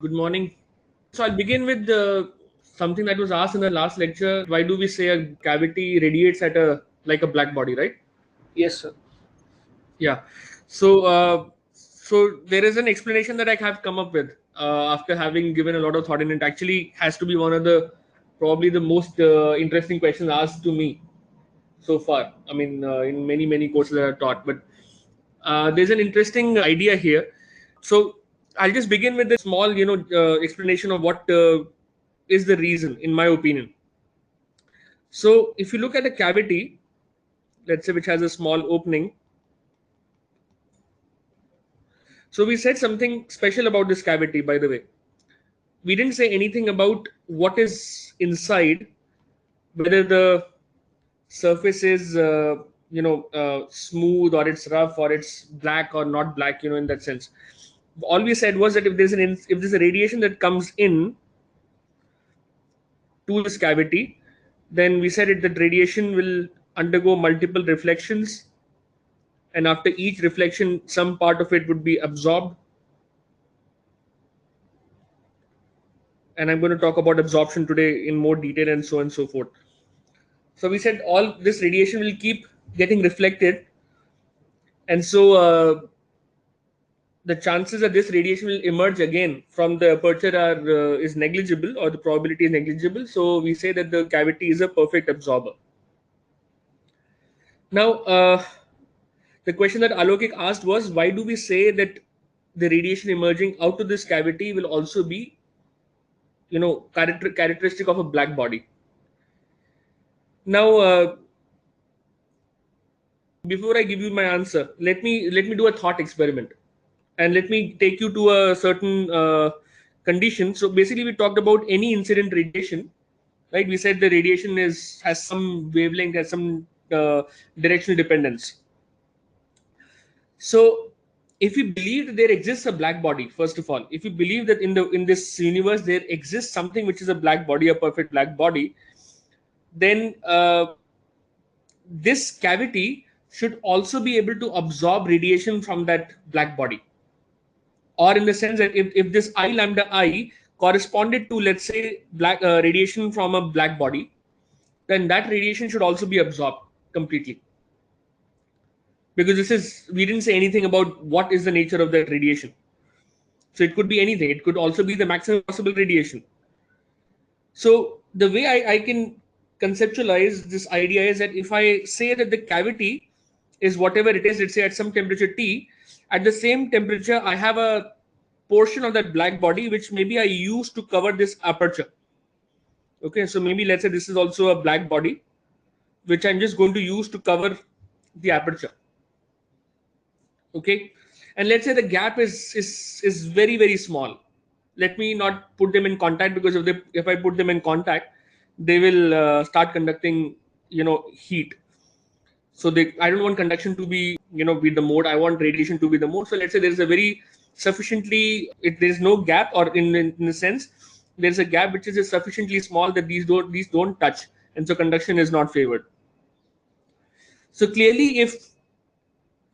Good morning. So I'll begin with something that was asked in the last lecture. Why do we say a cavity radiates at a like a black body, right? Yes, sir. Yeah. So there is an explanation that I have come up with after having given a lot of thought in it. Actually, has to be one of the probably the most interesting questions asked to me so far. I mean, in many courses that I've taught, but there's an interesting idea here. So I'll just begin with a small, explanation of what is the reason, in my opinion. So if you look at a cavity, let's say which has a small opening, so we said something special about this cavity. By the way, we didn't say anything about what is inside, whether the surface is smooth or it's rough or it's black or not black. In that sense, all we said was that if there's a radiation that comes in to this cavity, then we said that radiation will undergo multiple reflections, and after each reflection, some part of it would be absorbed. And I'm going to talk about absorption today in more detail and so on and so forth. So we said all this radiation will keep getting reflected, and so the chances that this radiation will emerge again from the aperture are is negligible, or the probability is negligible. So we say that the cavity is a perfect absorber. Now, the question that Alokik asked was, why do we say that the radiation emerging out of this cavity will also be, characteristic of a black body? Now, before I give you my answer, let me do a thought experiment, and let me take you to a certain condition. So basically, we talked about any incident radiation, right? We said the radiation has some wavelength, has some directional dependence. So if we believe that there exists a black body, first of all, if you believe that in this universe there exists something which is a black body, a perfect black body, then this cavity should also be able to absorb radiation from that black body. Or in the sense that if this I lambda I corresponded to, let's say, black radiation from a black body, then that radiation should also be absorbed completely. Because we didn't say anything about what is the nature of that radiation. So it could be anything. It could also be the maximum possible radiation. So the way I can conceptualize this idea is that if I say that the cavity is whatever it is, let's say at some temperature T, at the same temperature, I have a portion of that black body which maybe I use to cover this aperture. Okay, so maybe let's say this is also a black body, which I'm just going to use to cover the aperture. Okay, and let's say the gap is very small. Let me not put them in contact, because if I put them in contact, they will start conducting heat. So I don't want conduction to be be the mode. I want radiation to be the mode. So let's say there is a very sufficiently, if there is no gap, or in a sense there is a gap which is sufficiently small that these don't touch, and so conduction is not favored. So clearly, if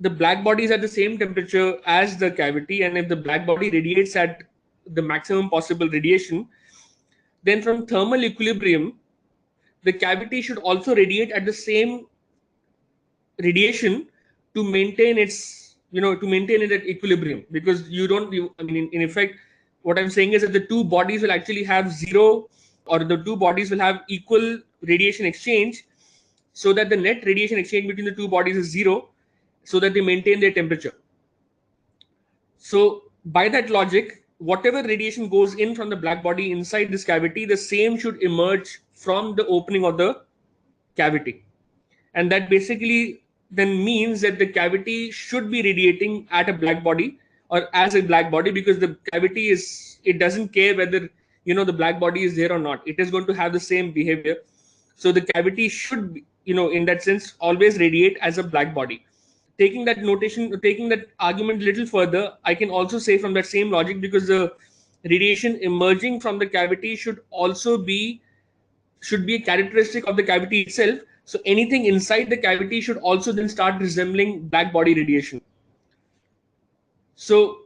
the black body is at the same temperature as the cavity, and if the black body radiates at the maximum possible radiation, then from thermal equilibrium, the cavity should also radiate at the same radiation to maintain it at equilibrium. Because I mean, in effect, what I'm saying is that the two bodies will actually have zero, or the two bodies will have equal radiation exchange, so that the net radiation exchange between the two bodies is zero, so that they maintain their temperature. So by that logic, whatever radiation goes in from the black body inside this cavity, the same should emerge from the opening of the cavity. And that basically then means that the cavity should be radiating at a black body, or as a black body, because the cavity it doesn't care whether the black body is there or not. It is going to have the same behavior. So the cavity should, in that sense, always radiate as a black body. Taking that argument a little further, I can also say from that same logic, because the radiation emerging from the cavity should be a characteristic of the cavity itself. So anything inside the cavity should also then start resembling black body radiation. So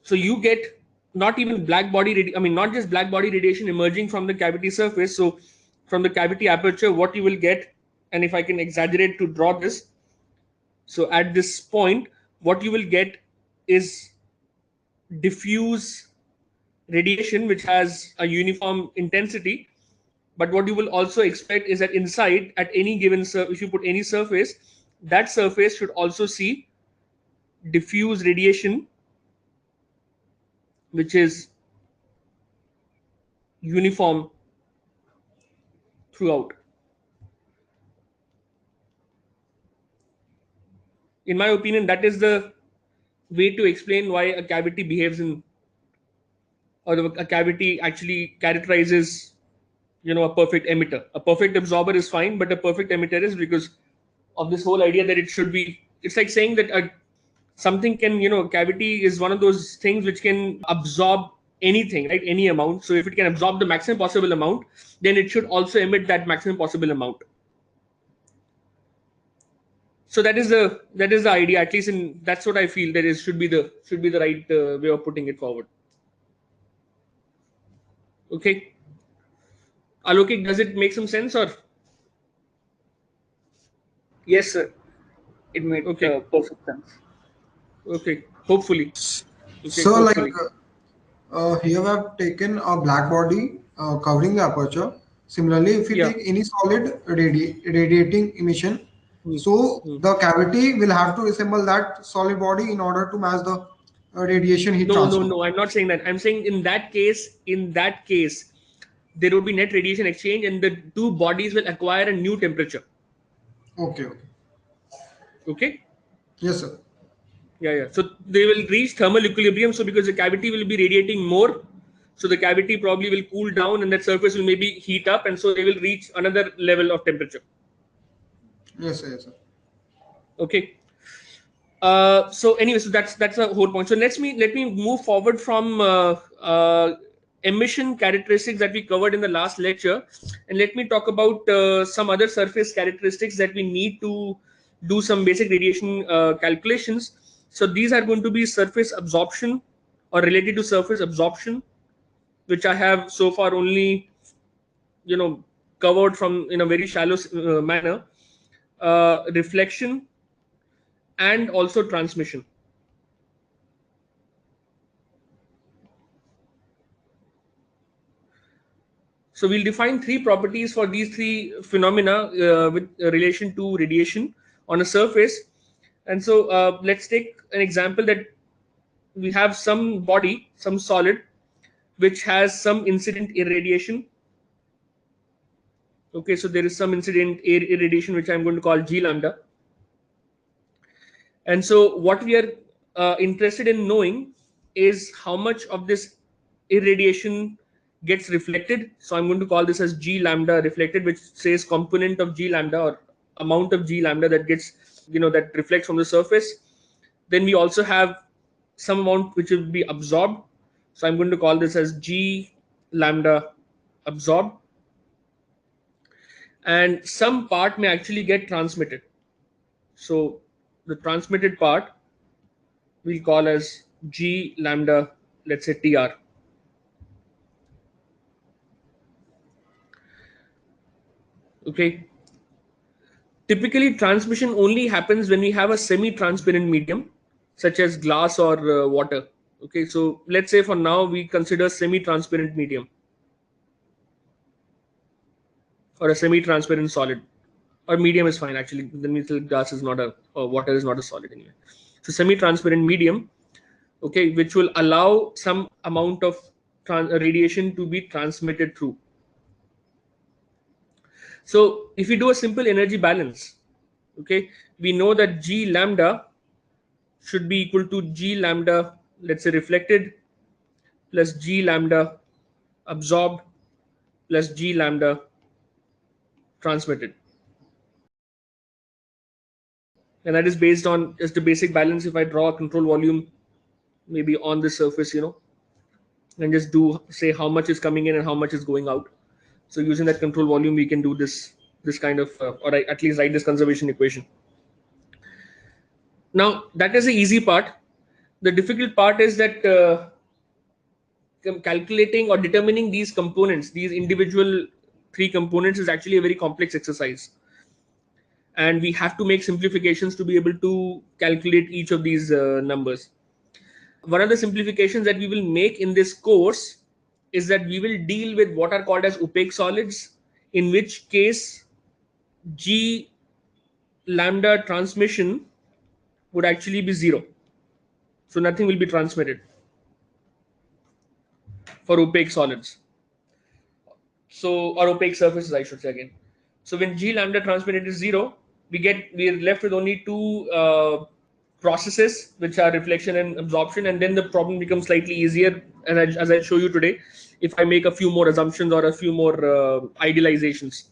you get not even black body, I mean, not just black body radiation emerging from the cavity surface. So from the cavity aperture, what you will get, and if I can exaggerate to draw this, so at this point, what you will get is diffuse radiation, which has a uniform intensity. But what you will also expect is that inside, at any given if you put any surface, that surface should also see diffuse radiation, which is uniform throughout. In my opinion, that is the way to explain why a cavity behaves in, or a cavity actually characterizes, a perfect emitter. A perfect absorber is fine, but a perfect emitter is because of this whole idea that it should be. It's like saying that something can, cavity is one of those things which can absorb anything, right? Any amount. So if it can absorb the maximum possible amount, then it should also emit that maximum possible amount. So that is the idea, at least in that's what I feel that is should be the right way of putting it forward. Okay, Alokik, does it make some sense? Or Yes, sir. It made okay, perfect sense. okay, hopefully. Okay, So like hopefully. here we have taken a black body covering the aperture. Similarly, if we Yeah. take any solid radiating emission, Hmm. so Hmm. the cavity will have to resemble that solid body in order to match the radiation heat No, no, transfer. no, I'm not saying that. I'm saying in that case there would be net radiation exchange and the two bodies will acquire a new temperature. Okay, okay. Okay. Yes, sir. Yeah, so they will reach thermal equilibrium. So because the cavity will be radiating more, so the cavity probably will cool down and that surface will maybe heat up, and so they will reach another level of temperature. Yes, sir. Yes, sir. Okay. So anyway, so that's the whole point. So let me move forward from emission characteristics that we covered in the last lecture, and let me talk about some other surface characteristics that we need to do some basic radiation calculations. So these are going to be surface absorption, or related to surface absorption, which I have so far only covered from in a very shallow manner. Reflection and also transmission. So we'll define three properties for these three phenomena with relation to radiation on a surface. And so let's take an example that we have some body, some solid, which has some incident irradiation. Okay, so there is some incident irradiation, which I'm going to call G lambda. And so what we are interested in knowing is how much of this irradiation gets reflected. So I'm going to call this as G lambda reflected, which says component of G lambda, or amount of G lambda that gets, that reflects from the surface. Then we also have some amount which will be absorbed. So I'm going to call this as G lambda absorbed. And some part may actually get transmitted. So the transmitted part we'll call as G lambda, let's say TR. Okay. Typically, transmission only happens when we have a semi-transparent medium, such as glass or water. Okay, so let's say for now we consider semi-transparent medium or a semi-transparent solid, or medium is fine actually. Then means glass is not or water is not a solid anyway. So semi-transparent medium, okay, which will allow some amount of radiation to be transmitted through. So if we do a simple energy balance, okay, we know that G lambda should be equal to G lambda, let's say reflected, plus G lambda absorbed, plus G lambda transmitted. And that is based on just the basic balance. If I draw a control volume maybe on the surface, and just do say how much is coming in and how much is going out. So using that control volume, we can do this kind of, or at least write this conservation equation. Now that is the easy part. The difficult part is that calculating or determining these components, these individual 3 components, is actually a very complex exercise, and we have to make simplifications to be able to calculate each of these numbers. One of the simplifications that we will make in this course is that we will deal with what are called as opaque solids, in which case G lambda transmission would actually be 0. So nothing will be transmitted for opaque solids. So, or opaque surfaces, I should say again. So when G lambda transmitted is 0, we are left with only 2 processes, which are reflection and absorption, and then the problem becomes slightly easier, as I show you today, if I make a few more assumptions or a few more idealizations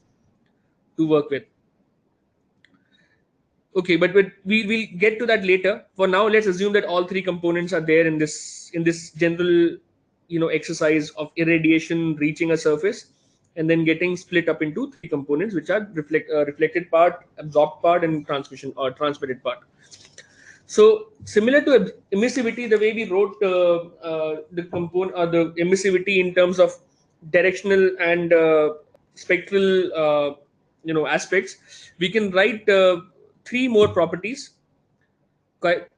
to work with. Okay, but we will get to that later. For now, let's assume that all 3 components are there in this general exercise of irradiation reaching a surface and then getting split up into 3 components, which are reflected part, absorbed part, and transmission or transmitted part. So similar to emissivity, the way we wrote the component or the emissivity in terms of directional and spectral aspects, we can write 3 more properties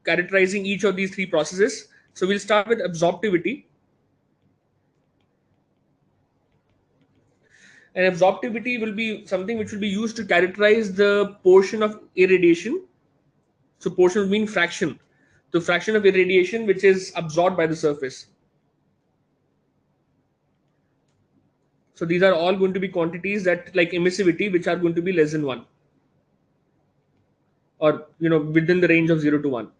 characterizing each of these 3 processes. So we'll start with absorptivity. And absorptivity will be something which will be used to characterize the portion of irradiation. So portion will mean fraction. The fraction of irradiation which is absorbed by the surface. So these are all going to be quantities that, like emissivity, which are going to be less than 1, or within the range of 0 to 1.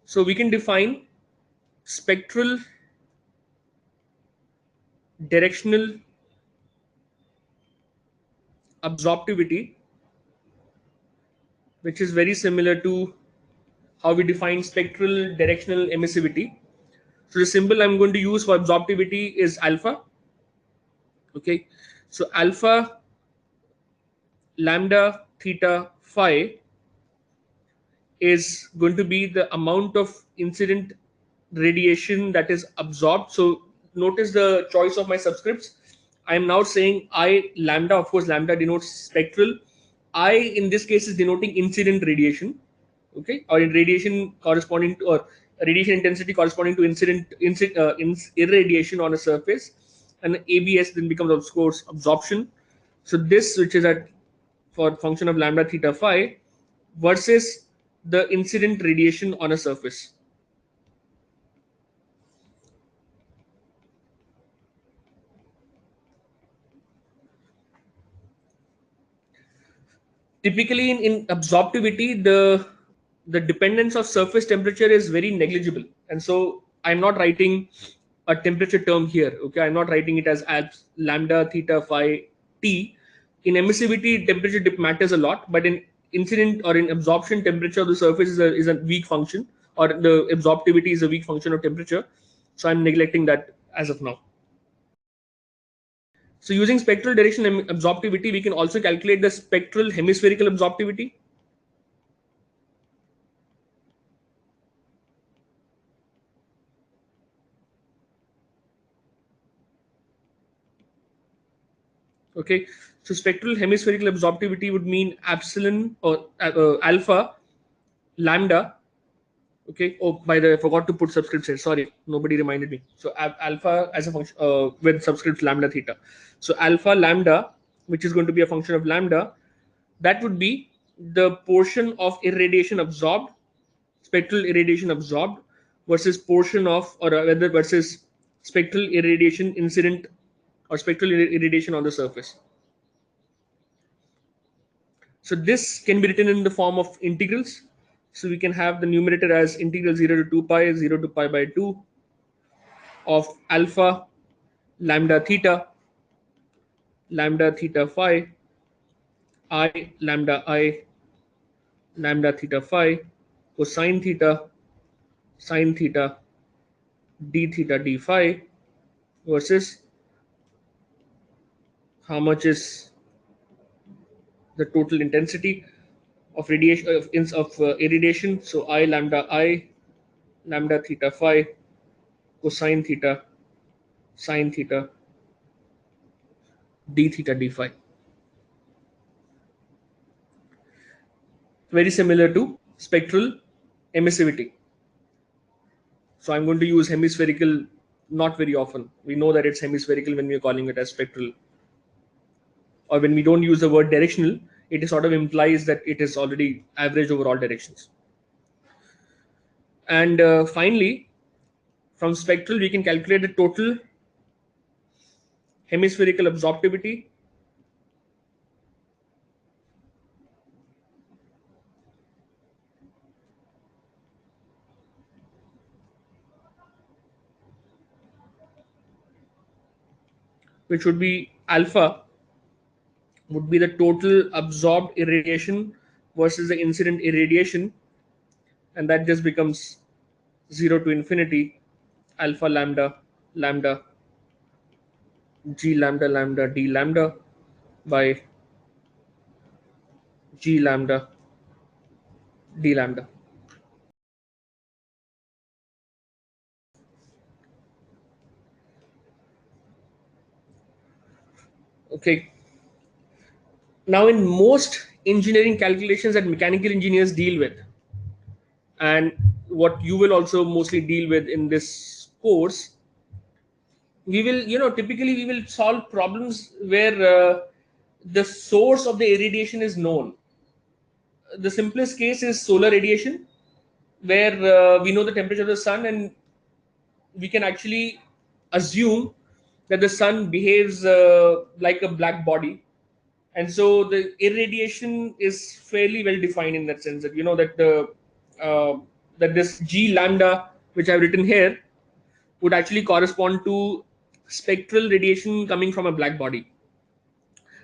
So we can define spectral, directional, absorptivity, which is very similar to how we define spectral, directional, emissivity. So the symbol I'm going to use for absorptivity is alpha. Okay, so alpha lambda theta phi is going to be the amount of incident radiation that is absorbed. So notice the choice of my subscripts. I am now saying I lambda, of course lambda denotes spectral. I in this case is denoting incident radiation, okay, or in radiation corresponding to, or radiation intensity corresponding to irradiation on a surface, and ABS then becomes of course absorption. So this, which is at for function of lambda theta phi, versus the incident radiation on a surface. Typically in absorptivity, the dependence of surface temperature is very negligible, and so I'm not writing a temperature term here. Okay, I'm not writing it as lambda theta phi t. In emissivity, temperature dip matters a lot, but in incident or in absorption, temperature of the surface is a weak function, or the absorptivity is a weak function of temperature. So I'm neglecting that as of now. So using spectral direction absorptivity, we can also calculate the spectral hemispherical absorptivity. Okay, so spectral hemispherical absorptivity would mean epsilon or alpha lambda. Okay, oh, by the way, I forgot to put subscripts here. Sorry, nobody reminded me. So alpha as a function with subscript lambda theta. So alpha lambda, which is going to be a function of lambda, that would be the portion of irradiation absorbed, spectral irradiation absorbed, versus portion of, or rather versus spectral irradiation incident or spectral irradiation on the surface. So this can be written in the form of integrals. So we can have the numerator as integral 0 to 2 pi, 0 to pi by 2 of alpha lambda theta phi, I lambda theta phi, cosine theta, sine theta, d theta d phi, versus how much is the total intensity of radiation of irradiation. So I lambda theta phi cosine theta sine theta d theta d phi. Very similar to spectral emissivity. So I'm going to use hemispherical not very often. We know that it's hemispherical when we're calling it as spectral. Or when we don't use the word directional, it sort of implies that it is already average over all directions. And finally, from spectral, we can calculate the total hemispherical absorptivity, which would be alpha, would be the total absorbed irradiation versus the incident irradiation, and that just becomes 0 to infinity alpha lambda lambda g lambda lambda d lambda by g lambda d lambda. Okay. Now, in most engineering calculations that mechanical engineers deal with, and what you will also mostly deal with in this course, we will, typically we will solve problems where the source of the irradiation is known. The simplest case is solar radiation, where we know the temperature of the sun, and we can actually assume that the sun behaves like a black body, and so the irradiation is fairly well defined in that sense, that that the uh, that this g lambda, which I've written here, would actually correspond to spectral radiation coming from a black body.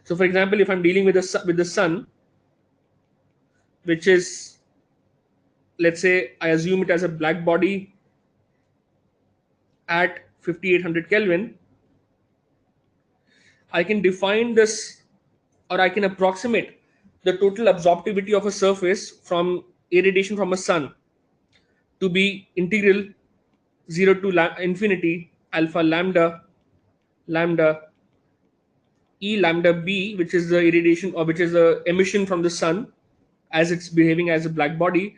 So for example, if I'm dealing with the sun, which is, let's say I assume it as a black body at 5800 Kelvin, I can define this, or I can approximate the total absorptivity of a surface from irradiation from a sun to be integral 0 to infinity alpha lambda lambda e lambda b, which is the irradiation, or which is the emission from the sun as it's behaving as a black body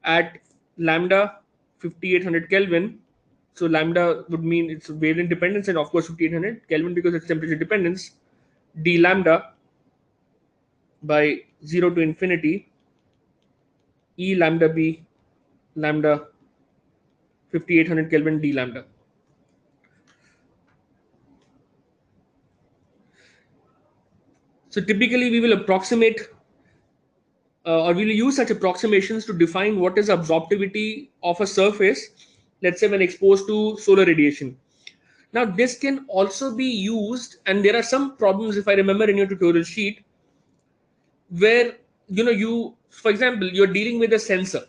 at lambda 5800 Kelvin. So lambda would mean it's wavelength dependence, and of course 5800 Kelvin because it's temperature dependence, d lambda by 0 to infinity e lambda b lambda 5800 Kelvin d lambda. So typically we will approximate or we'll use such approximations to define what is absorptivity of a surface, let's say when exposed to solar radiation. Now this can also be used, and there are some problems, if I remember in your tutorial sheet, where for example, you're dealing with a sensor,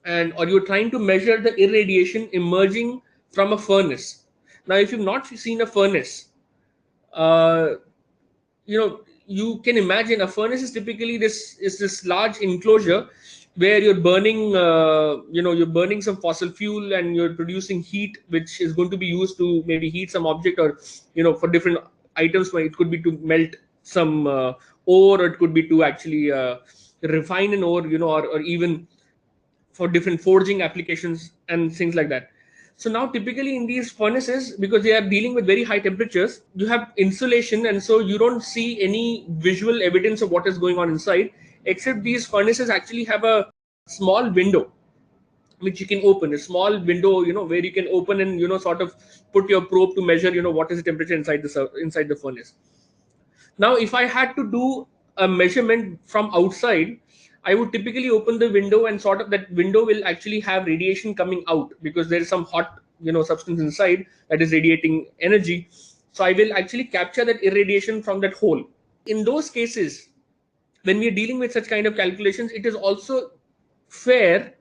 and or you're trying to measure the irradiation emerging from a furnace. Now if you've not seen a furnace, uh, you can imagine a furnace is typically this large enclosure where you're burning you're burning some fossil fuel, and you're producing heat which is going to be used to maybe heat some object, or for different items, where it could be to melt some ore, or it could be to actually refine an ore, or even for different forging applications and things like that. So now typically in these furnaces, because they are dealing with very high temperatures, you have insulation, and so you don't see any visual evidence of what is going on inside, except these furnaces actually have a small window which you can open, a small window, where you can open and sort of put your probe to measure what is the temperature inside the furnace. Now, if I had to do a measurement from outside, I would typically open the window, and sort of that window will actually have radiation coming out, because there is some hot, substance inside that is radiating energy. So I will actually capture that irradiation from that hole. In those cases, when we are dealing with such kind of calculations, it is also fair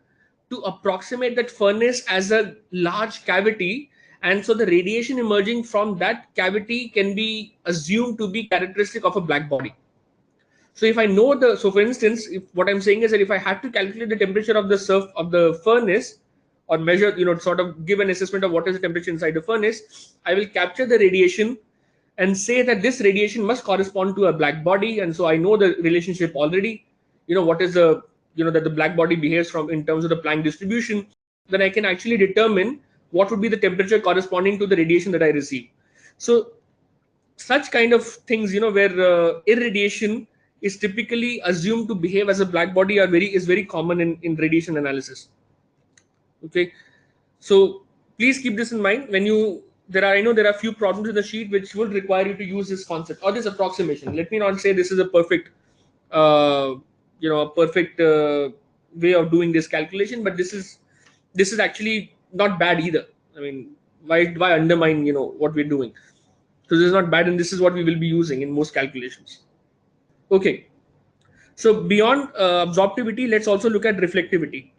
to approximate that furnace as a large cavity, and so the radiation emerging from that cavity can be assumed to be characteristic of a black body. So if I know so for instance, if what I'm saying is that if I had to calculate the temperature of the furnace, or measure, sort of give an assessment of what is the temperature inside the furnace, I will capture the radiation and say that this radiation must correspond to a black body, and so I know the relationship already. What is the that the black body behaves from in terms of the Planck distribution. Then I can actually determine what would be the temperature corresponding to the radiation that I receive. So such kind of things, where irradiation is typically assumed to behave as a black body, is very common in radiation analysis. Okay, so please keep this in mind when you I know there are few problems in the sheet which will require you to use this concept or this approximation. Let me not say this is a perfect uh, a perfect way of doing this calculation, but this is actually not bad either. I mean, why undermine what we're doing? So this is not bad, and this is what we will be using in most calculations. Okay, so beyond absorptivity, let's also look at reflectivity,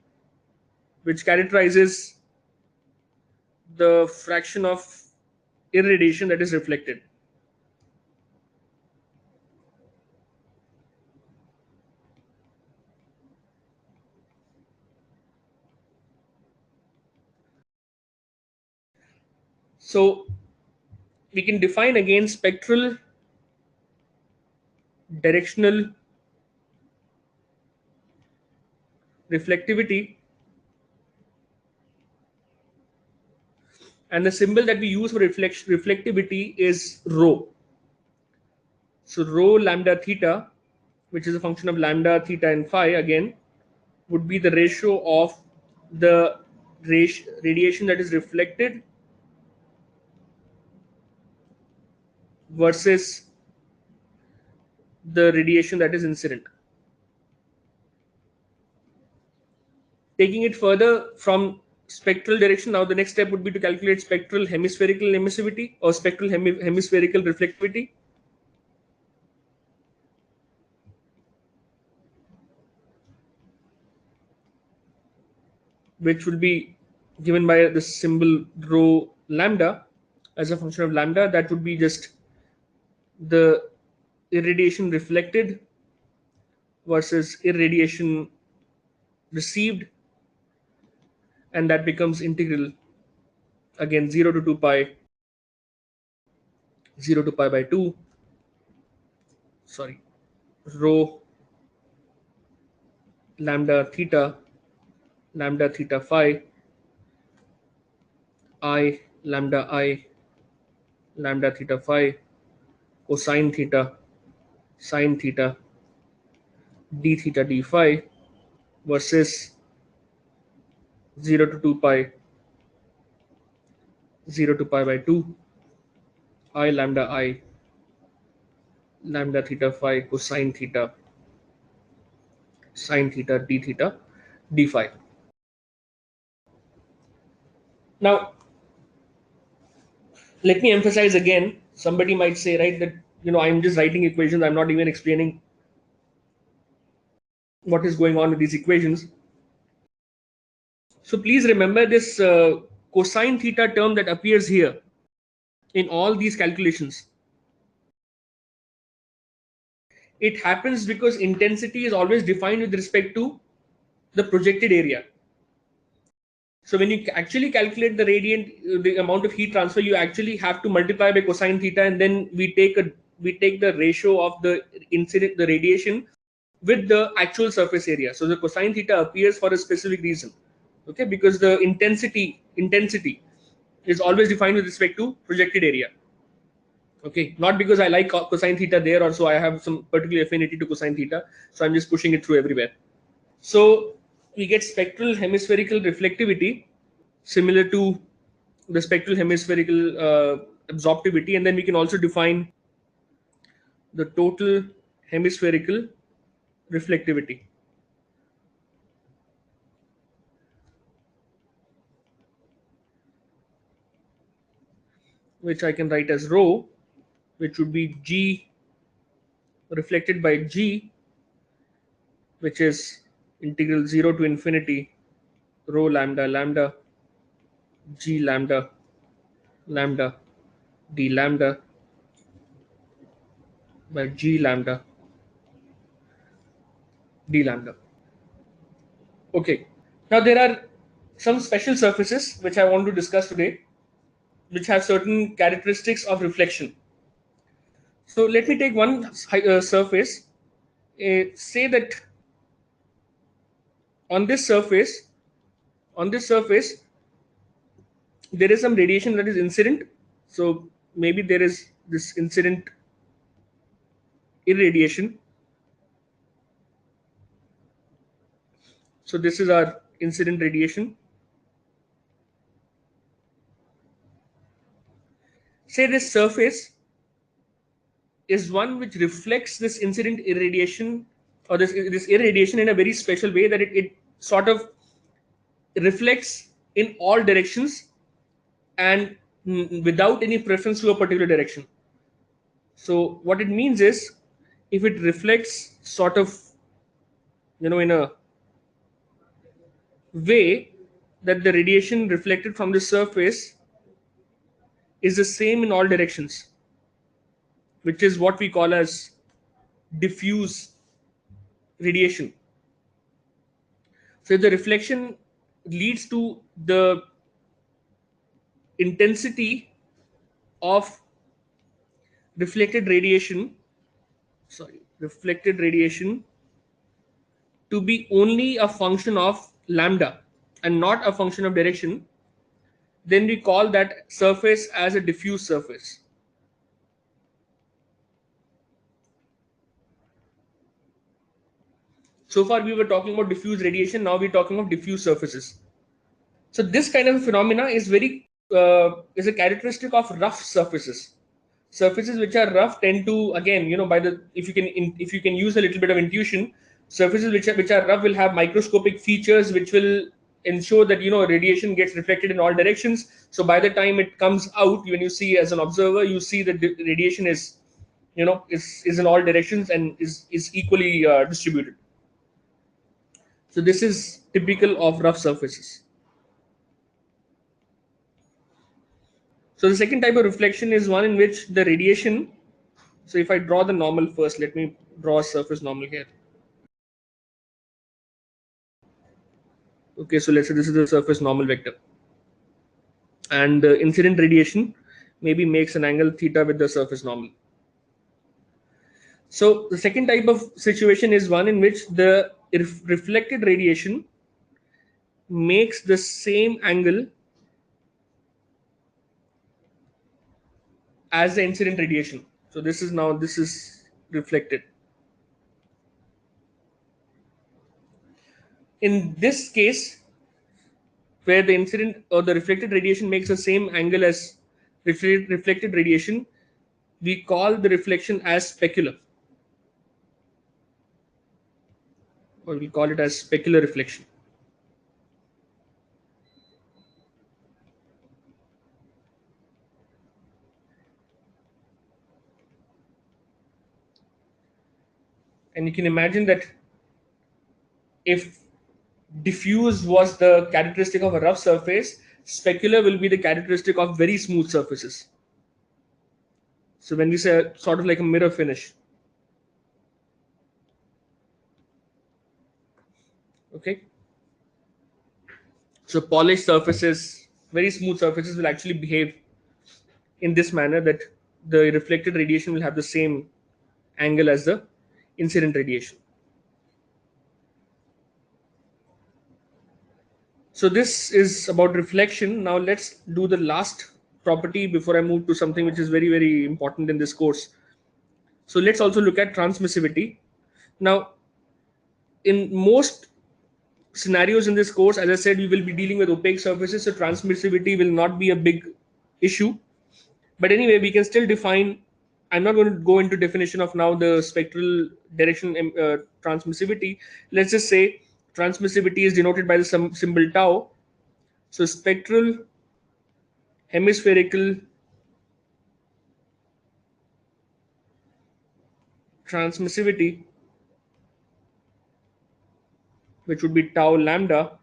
which characterizes the fraction of irradiation that is reflected. So we can define again spectral, directional, reflectivity, and the symbol that we use for reflectivity is rho. So rho lambda theta, which is a function of lambda, theta, and phi, again would be the ratio of the radiation that is reflected versus the radiation that is incident. Taking it further from spectral direction, now the next step would be to calculate spectral hemispherical emissivity or spectral hemispherical reflectivity, which will be given by the symbol rho lambda as a function of lambda. That would be just the irradiation reflected versus irradiation received, and that becomes integral again 0 to 2 pi, 0 to pi by 2, sorry, rho lambda theta, lambda theta phi, I lambda I, lambda theta phi, cosine theta, sine theta, d theta d phi, versus 0 to 2 pi, 0 to pi by 2, I lambda I, lambda theta phi, cosine theta, sine theta, d theta d phi. Now let me emphasize again, somebody might say, right, that I'm just writing equations, I'm not even explaining what is going on with these equations. So please remember this cosine theta term that appears here in all these calculations. It happens because intensity is always defined with respect to the projected area. So when you actually calculate the radiant, the amount of heat transfer, you actually have to multiply by cosine theta, and then we take the ratio of the radiation with the actual surface area. So the cosine theta appears for a specific reason, okay? Because the intensity is always defined with respect to projected area, okay? Not because I like cosine theta there, or so I have some particular affinity to cosine theta, so I'm just pushing it through everywhere. So we get spectral hemispherical reflectivity similar to the spectral hemispherical absorptivity, and then we can also define the total hemispherical reflectivity, which I can write as rho, which would be G reflected by G, which is integral 0 to infinity rho lambda lambda G lambda lambda d lambda by G lambda d lambda. Okay. Now there are some special surfaces which I want to discuss today, which have certain characteristics of reflection. So let me take one surface. Say that on this surface, on this surface, there is some radiation that is incident. So maybe there is this incident irradiation. So this is our incident radiation. Say this surface is one which reflects this incident irradiation, or this irradiation in a very special way, that it sort of reflects in all directions and without any preference to a particular direction. So what it means is, if it reflects sort of, in a way that the radiation reflected from the surface is the same in all directions, which is what we call as diffuse radiation. So if the reflection leads to the intensity of reflected radiation, reflected radiation to be only a function of lambda and not a function of direction, then we call that surface as a diffuse surface. So far we were talking about diffuse radiation, now we're talking of diffuse surfaces. So this kind of phenomena is is a characteristic of rough surfaces. Surfaces which are rough tend to, again, by the, if you can use a little bit of intuition, surfaces which are rough will have microscopic features which will ensure that radiation gets reflected in all directions. So by the time it comes out, when you see as an observer, you see that the radiation is in all directions and is equally distributed. So this is typical of rough surfaces. So the second type of reflection is one in which the radiation. So if I draw the normal first, let me draw a surface normal here. Okay, so let's say this is the surface normal vector, and the incident radiation maybe makes an angle theta with the surface normal. So the second type of situation is one in which the reflected radiation makes the same angle as the incident radiation. So this is reflected. In this case, where the incident or the reflected radiation makes the same angle as reflected radiation, we call the reflection as specular, or we call it as specular reflection. And you can imagine that if diffuse was the characteristic of a rough surface, specular will be the characteristic of very smooth surfaces. So when we say sort of like a mirror finish, okay, so polished surfaces, very smooth surfaces will actually behave in this manner, that the reflected radiation will have the same angle as the incident radiation. So this is about reflection. Now let's do the last property before I move to something which is very, very important in this course. So let's also look at transmissivity. Now, in most scenarios in this course, as I said, we will be dealing with opaque surfaces, so transmissivity will not be a big issue. But anyway, we can still define. I'm not going to go into definition of now the spectral direction transmissivity. Let's just say transmissivity is denoted by the symbol tau. So spectral hemispherical transmissivity, which would be tau lambda,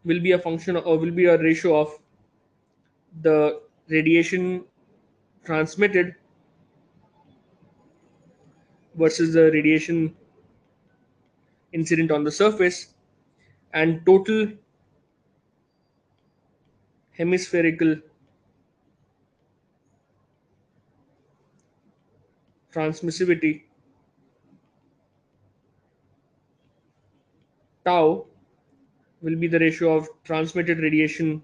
will be a function or will be a ratio of the radiation transmitted versus the radiation incident on the surface, and total hemispherical transmissivity tau will be the ratio of transmitted radiation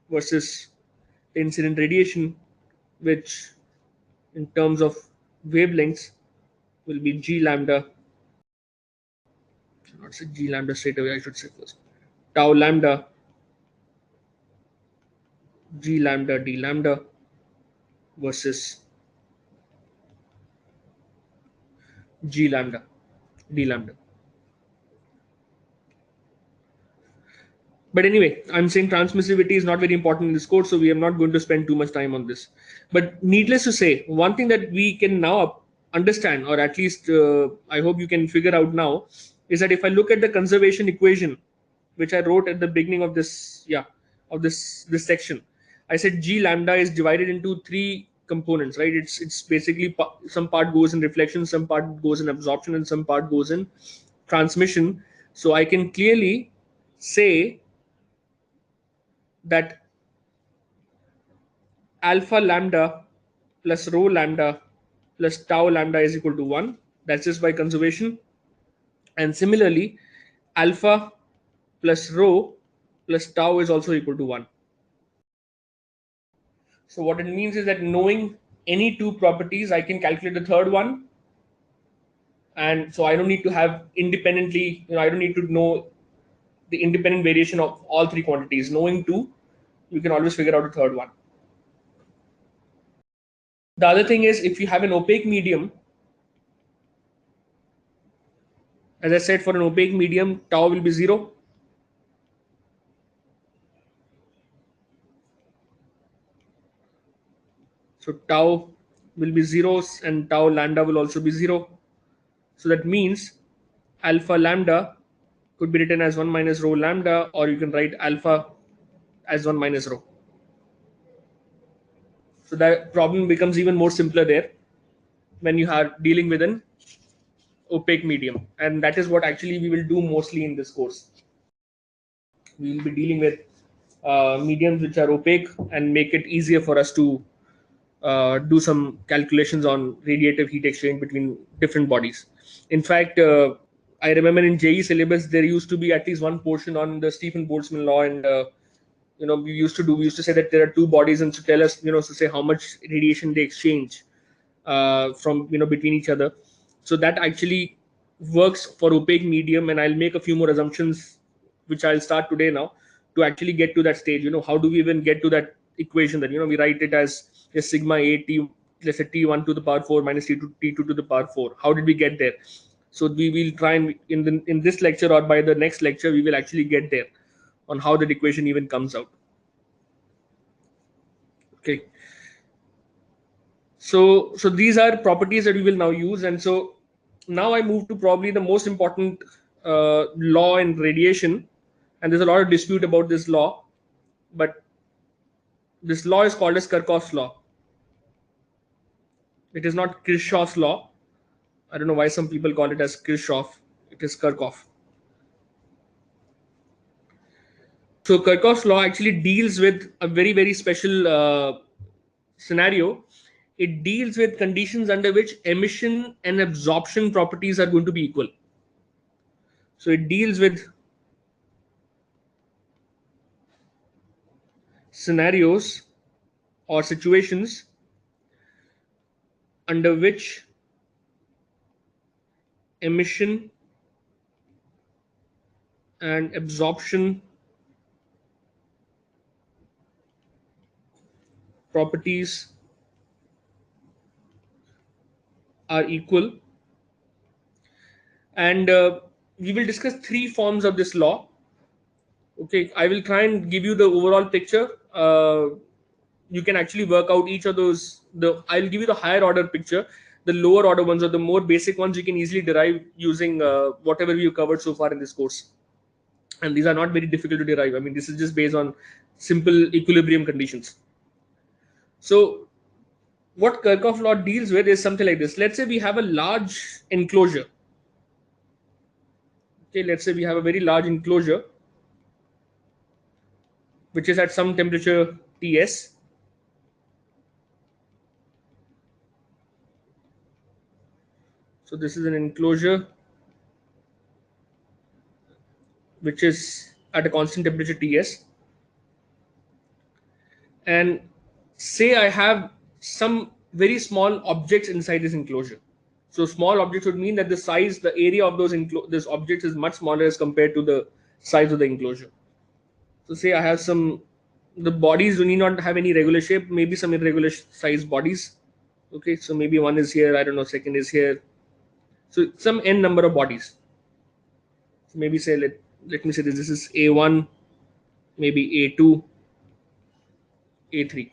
versus the incident radiation, which in terms of wavelengths will be g lambda. Should not say g lambda straight away, I should say first tau lambda g lambda d lambda versus g lambda d lambda. But anyway, I'm saying transmissivity is not very important in this course, so we are not going to spend too much time on this. But needless to say, one thing that we can now understand, or at least I hope you can figure out now, is that if I look at the conservation equation, which I wrote at the beginning of this section, I said G lambda is divided into three components, right? It's basically some part goes in reflection, some part goes in absorption, and some part goes in transmission. So I can clearly say that alpha lambda plus rho lambda plus tau lambda is equal to 1. That's just by conservation. And similarly, alpha plus rho plus tau is also equal to 1. So what it means is that knowing any two properties, I can calculate the third one. And so I don't need to have independently, I don't need to know the independent variation of all three quantities. Knowing two, you can always figure out the third one. The other thing is, if you have an opaque medium, as I said, for an opaque medium, tau will be 0. So tau will be 0 and tau lambda will also be 0. So that means alpha lambda could be written as 1 minus rho lambda, or you can write alpha as 1 minus rho. So that problem becomes even more simpler there when you are dealing with an opaque medium. And that is what actually we will do mostly in this course. We will be dealing with mediums which are opaque and make it easier for us to do some calculations on radiative heat exchange between different bodies. In fact, I remember in JE syllabus there used to be at least one portion on the Stephen Boltzmann law, and we used to say that there are two bodies, and to tell us, to say how much radiation they exchange from between each other. So that actually works for opaque medium, and I'll make a few more assumptions which I'll start today now to actually get to that stage. How do we even get to that equation that we write it as a sigma a t, let's say t1 to the power 4 minus t2 to the power 4. How did we get there? So we will try, and in this lecture or by the next lecture we will actually get there on how that equation even comes out. Okay, so these are properties that we will now use. And so now I move to probably the most important law in radiation, and there's a lot of dispute about this law, but this law is called as Kirchhoff's law. It is not Kirchhoff's law. I don't know why some people call it as Kirchhoff. It is Kirchhoff. So Kirchhoff's law actually deals with a very, very special scenario. It deals with conditions under which emission and absorption properties are going to be equal. So it deals with scenarios or situations under which emission and absorption properties are equal. And we will discuss three forms of this law. Okay, I will try and give you the overall picture. You can actually work out each of those. I'll give you the higher order picture. The lower order ones, or the more basic ones, you can easily derive using whatever we have covered so far in this course. And these are not very difficult to derive. I mean, this is just based on simple equilibrium conditions. So what Kirchhoff law deals with is something like this. Let's say we have a large enclosure. Okay, let's say we have a very large enclosure which is at some temperature Ts. So this is an enclosure which is at a constant temperature Ts. And say I have some very small objects inside this enclosure. So small objects would mean that the size, the area of those objects is much smaller as compared to the size of the enclosure. So say I have the bodies do need not have any regular shape, maybe some irregular size bodies. Okay, so maybe one is here, I don't know, second is here. So some n number of bodies. So maybe say let me say this is A1, maybe A2, A3.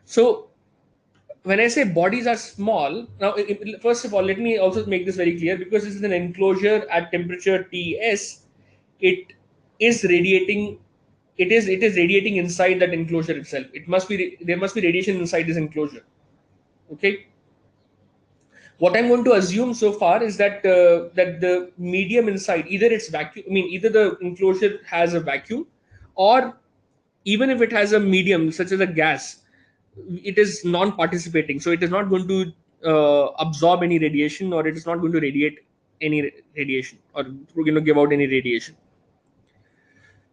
So when I say bodies are small, now first of all, let me also make this very clear, because this is an enclosure at temperature Ts, it is radiating. It is radiating inside that enclosure itself. It must be there must be radiation inside this enclosure. Okay. What I'm going to assume so far is that the medium inside, either it's vacuum. I mean, either the enclosure has a vacuum, or even if it has a medium such as a gas, it is non-participating, so it is not going to absorb any radiation, or it is not going to radiate any radiation, or give out any radiation.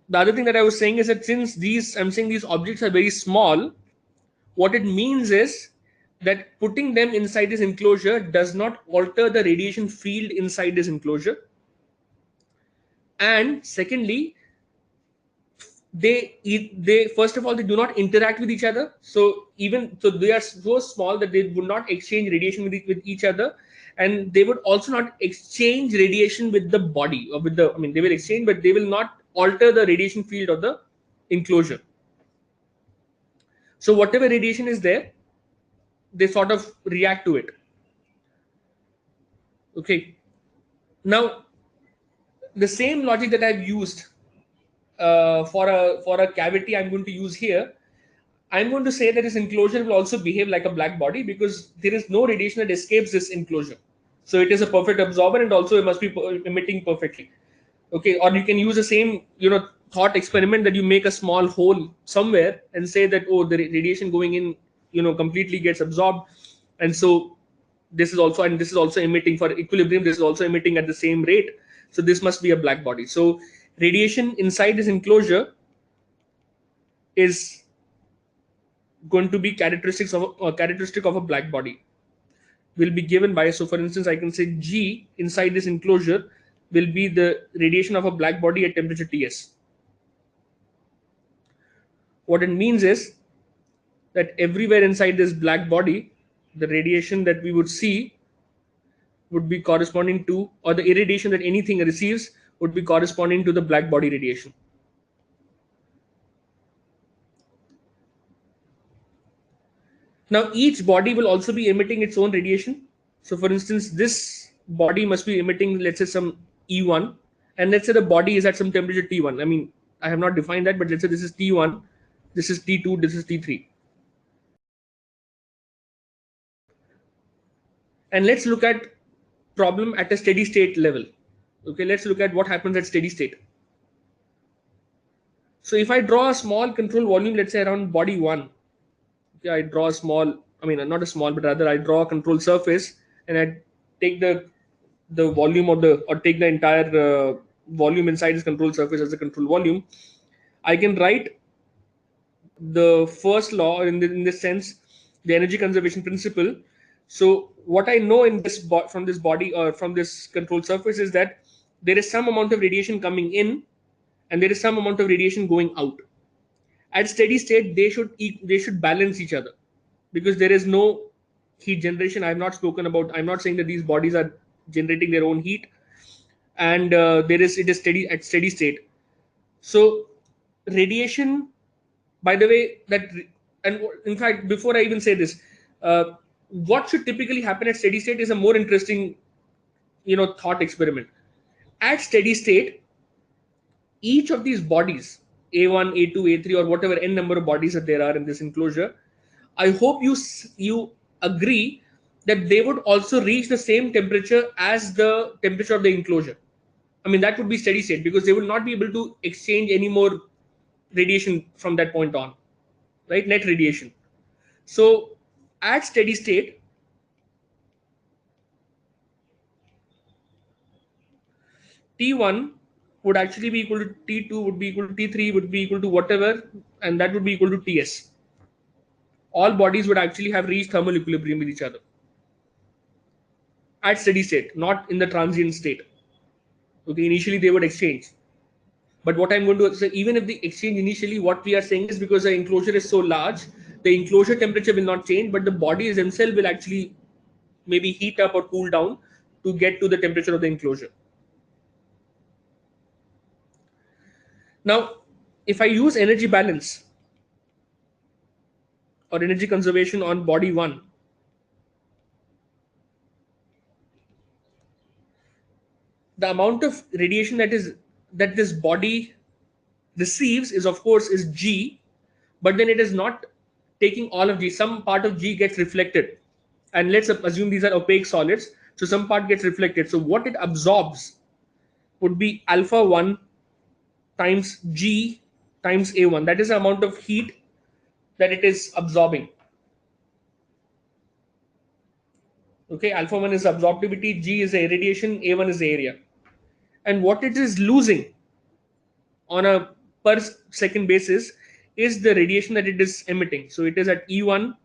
The other thing that I was saying is that since I'm saying these objects are very small, what it means is that putting them inside this enclosure does not alter the radiation field inside this enclosure. And secondly, they first of all, they do not interact with each other. So they are so small that they would not exchange radiation with each other, and they would also not exchange radiation with the body, or with the, I mean, they will exchange, but they will not alter the radiation field of the enclosure. So whatever radiation is there, they sort of react to it. Okay. Now the same logic that I've used for a cavity, I'm going to use here. I'm going to say that this enclosure will also behave like a black body, because there is no radiation that escapes this enclosure. So it is a perfect absorber, and also it must be emitting perfectly. Okay, or you can use the same thought experiment, that you make a small hole somewhere and say that, oh, the radiation going in completely gets absorbed, and so this is also emitting for equilibrium. This is also emitting at the same rate. So this must be a black body. So radiation inside this enclosure is going to be characteristic of a black body, will be given by, so for instance I can say G inside this enclosure will be the radiation of a black body at temperature Ts. What it means is that everywhere inside this black body, the radiation that we would see would be corresponding to, or the irradiation that anything receives would be corresponding to the black body radiation. Now each body will also be emitting its own radiation. So for instance, this body must be emitting, let's say, some E1, and let's say the body is at some temperature T1. I mean, I have not defined that, but let's say this is T1, this is T2, this is T3. And let's look at problem at a steady state level. Okay, let's look at what happens at steady state. So if I draw a small control volume, let's say around body 1, okay, I draw a small, I mean, not a small, but rather I draw a control surface, and I take the volume of or take the entire volume inside this control surface as a control volume. I can write the first law in this sense, the energy conservation principle. So what I know in this from this body, or from this control surface, is that there is some amount of radiation coming in, and there is some amount of radiation going out. At steady state, they should balance each other, because there is no heat generation. I'm not saying that these bodies are generating their own heat, and it is steady at steady state. So radiation, by the way, and in fact, before I even say this, what should typically happen at steady state is a more interesting thought experiment. At steady state, each of these bodies, A1, A2, A3, or whatever n number of bodies that there are in this enclosure, I hope you agree that they would also reach the same temperature as the temperature of the enclosure. I mean, that would be steady state, because they will not be able to exchange any more radiation from that point on, right? Net radiation. So at steady state, T1 would actually be equal to T2, would be equal to T3, would be equal to whatever, and that would be equal to Ts. All bodies would actually have reached thermal equilibrium with each other at steady state, not in the transient state. Okay, initially they would exchange. But what I'm going to say, even if the exchange initially, what we are saying is, because the enclosure is so large, the enclosure temperature will not change, but the bodies themselves will actually maybe heat up or cool down to get to the temperature of the enclosure. Now, if I use energy balance or energy conservation on body 1, the amount of radiation that this body receives is, of course, is G, but then it is not taking all of G. Some part of G gets reflected, and let's assume these are opaque solids, so some part gets reflected. So what it absorbs would be alpha 1 times G times A1. That is the amount of heat that it is absorbing. Okay, alpha 1 is absorptivity, G is the irradiation, A1 is the area. And what it is losing on a per second basis is the radiation that it is emitting. So it is at E1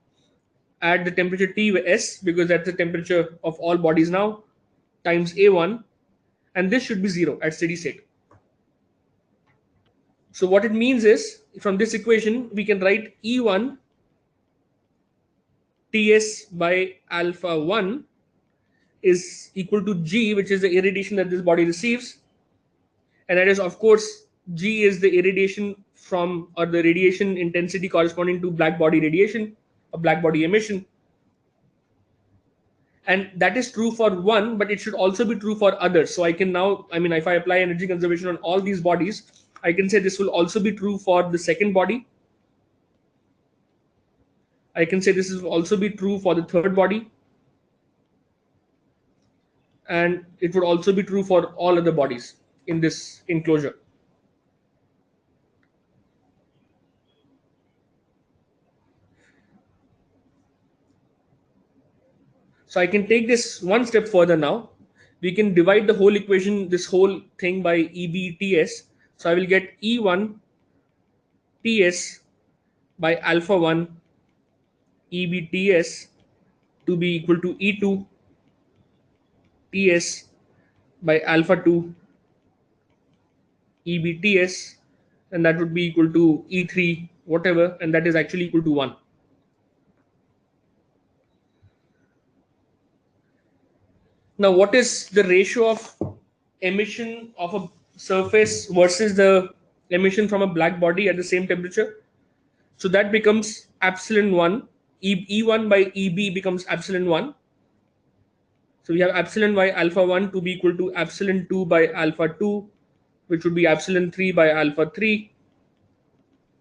at the temperature Ts, because that's the temperature of all bodies now, times A1, and this should be 0 at steady state. So what it means is, from this equation we can write E1 Ts by alpha 1 is equal to G, which is the irradiation that this body receives, and that is, of course, G is the irradiation from, or the radiation intensity corresponding to black body radiation or black body emission. And that is true for one, but it should also be true for others. So I can now, I mean, if I apply energy conservation on all these bodies, I can say this will also be true for the second body. I can say this will also be true for the third body, and it would also be true for all other bodies in this enclosure. So I can take this one step further now. We can divide the whole equation, this whole thing, by EBTS. So I will get E1 TS by alpha 1 EBTS to be equal to E2 TS by alpha 2 EBTS, and that would be equal to E3 whatever, and that is actually equal to 1. Now, what is the ratio of emission of a surface versus the emission from a black body at the same temperature? So that becomes epsilon 1. E1 by EB becomes epsilon 1. So we have epsilon by alpha 1 to be equal to epsilon 2 by alpha 2, which would be epsilon 3 by alpha 3,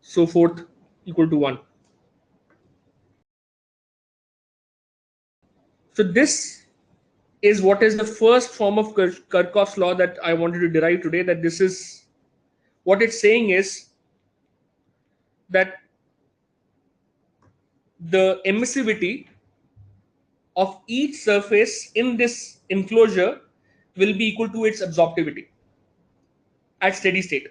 so forth, equal to 1. So this is what is the first form of Kirchhoff's law that I wanted to derive today, that this is what it's saying is that the emissivity of each surface in this enclosure will be equal to its absorptivity at steady state.